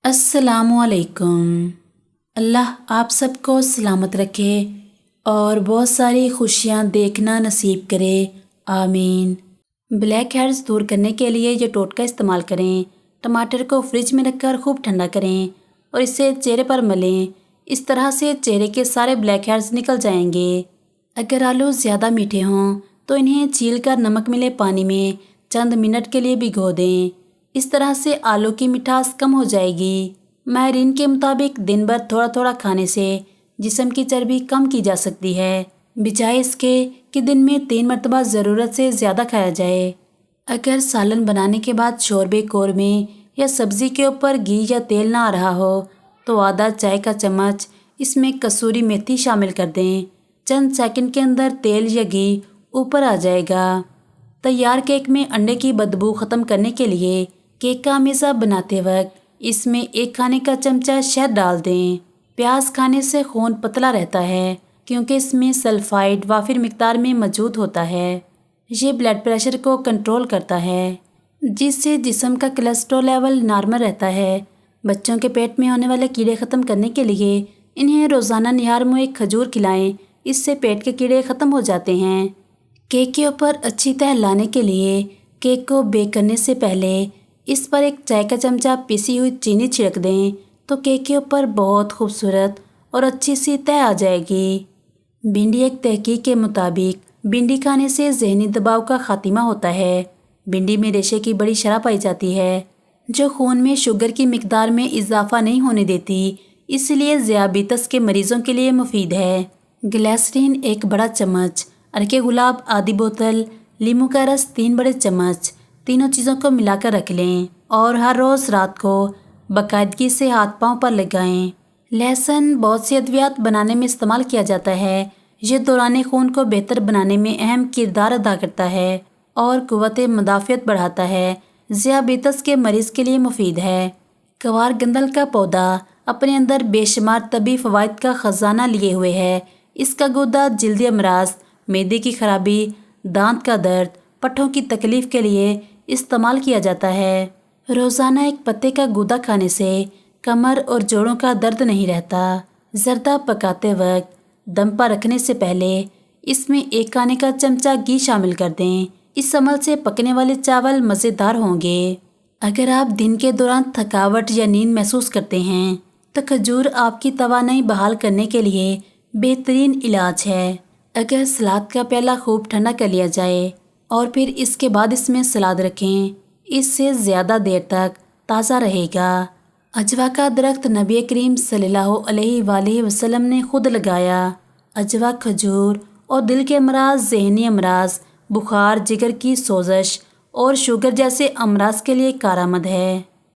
अस्सलामु अलैकुम। अल्लाह आप सबको सलामत रखे और बहुत सारी खुशियाँ देखना नसीब करे, आमीन। ब्लैक हेड्स दूर करने के लिए ये टोटका इस्तेमाल करें। टमाटर को फ्रिज में रखकर खूब ठंडा करें और इसे चेहरे पर मलें। इस तरह से चेहरे के सारे ब्लैक हेड्स निकल जाएंगे। अगर आलू ज़्यादा मीठे हों तो इन्हें छील कर नमक मिले पानी में चंद मिनट के लिए भिगो दें। इस तरह से आलू की मिठास कम हो जाएगी। माहिरीन के मुताबिक दिन भर थोड़ा थोड़ा खाने से जिस्म की चर्बी कम की जा सकती है, बजाय इसके कि दिन में 3 मरतबा ज़रूरत से ज़्यादा खाया जाए। अगर सालन बनाने के बाद शोरबे कोरमे या सब्ज़ी के ऊपर घी या तेल ना आ रहा हो तो आधा चाय का चम्मच इसमें कसूरी मेथी शामिल कर दें। चंद सेकंड के अंदर तेल या घी ऊपर आ जाएगा। तैयार केक में अंडे की बदबू ख़त्म करने के लिए केक का मेज़ा बनाते वक्त इसमें 1 खाने का चमचा शहद डाल दें। प्याज खाने से खून पतला रहता है क्योंकि इसमें सल्फाइड वाफिर मिकदार में मौजूद होता है। ये ब्लड प्रेशर को कंट्रोल करता है, जिससे जिस्म का कोलेस्ट्रॉल लेवल नॉर्मल रहता है। बच्चों के पेट में होने वाले कीड़े ख़त्म करने के लिए इन्हें रोज़ाना निहार मुँह एक खजूर खिलाएं। इससे पेट के कीड़े ख़त्म हो जाते हैं। केक के ऊपर अच्छी तह लाने के लिए केक को बेक करने से पहले इस पर 1 चाय का चमचा पिसी हुई चीनी छिड़क दें तो केक के ऊपर बहुत खूबसूरत और अच्छी सी तह आ जाएगी। भिंडी एक तहकीक के मुताबिक भिंडी खाने से ज़हनी दबाव का खात्मा होता है। भिंडी में रेशे की बड़ी शरह पाई जाती है जो खून में शुगर की मिकदार में इजाफा नहीं होने देती, इसलिए ज़ियाबीतस के मरीज़ों के लिए मुफीद है। ग्लिसरीन 1 बड़ा चम्मच, अरके गुलाब आधी बोतल, नींबू का रस 3 बड़े चम्मच, तीनों चीज़ों को मिलाकर रख लें और हर रोज़ रात को बाकायदगी से हाथ पाँव पर लगाएं। लहसुन बहुत सी अद्वियात बनाने में इस्तेमाल किया जाता है। ये दौरान खून को बेहतर बनाने में अहम किरदार अदा करता है और क़ुव्वत मुदाफ़ियत बढ़ाता है। ज़ियाबीतस के मरीज़ के लिए मुफीद है। कवार गंदल का पौधा अपने अंदर बेशुमार तबी फ़वाइद का ख़जाना लिए हुए है। इसका गूदा जल्दी अमराज, मैदे की खराबी, दांत का दर्द, पट्ठों की तकलीफ़ के लिए इस्तेमाल किया जाता है। रोज़ाना 1 पत्ते का गूदा खाने से कमर और जोड़ों का दर्द नहीं रहता। जर्दा पकाते वक्त दम पर रखने से पहले इसमें 1 खाने का चमचा घी शामिल कर दें। इस अमल से पकने वाले चावल मज़ेदार होंगे। अगर आप दिन के दौरान थकावट या नींद महसूस करते हैं तो खजूर आपकी तवानाई बहाल करने के लिए बेहतरीन इलाज है। अगर सलाद का प्याला खूब ठंडा कर लिया जाए और फिर इसके बाद इसमें सलाद रखें, इससे ज़्यादा देर तक ताज़ा रहेगा। अजवा का दरख्त नबी करीम सल्लल्लाहु अलैहि वसल्लम ने खुद लगाया। अजवा खजूर और दिल के अमराज, ज़हनी अमराज, बुखार, जिगर की सोजश और शुगर जैसे अमराज के लिए कारआमद है।